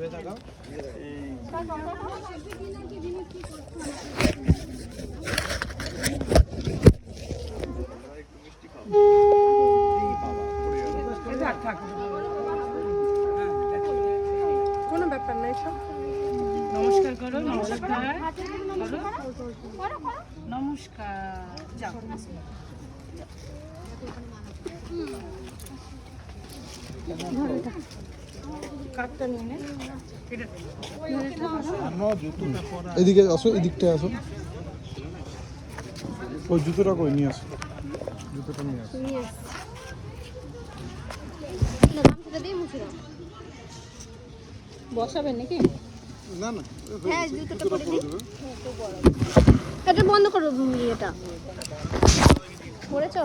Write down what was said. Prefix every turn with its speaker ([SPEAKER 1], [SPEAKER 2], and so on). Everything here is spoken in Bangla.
[SPEAKER 1] কোনো ব্যাপার নাই সব।
[SPEAKER 2] নমস্কার করো, নমস্কার নমস্কার। যাও কাঠটা নিয়ে নে।
[SPEAKER 3] এদিকে আসো, এদিকটায় আসো। ওই জুতোটা কই নিয়ে আসো, জুতোটা নিয়ে আসো।
[SPEAKER 1] বসাবেন নাকি?
[SPEAKER 3] না না,
[SPEAKER 4] হ্যাঁ জুতোটা পরে দিই। এটা বন্ধ করো, এটা পড়েছো?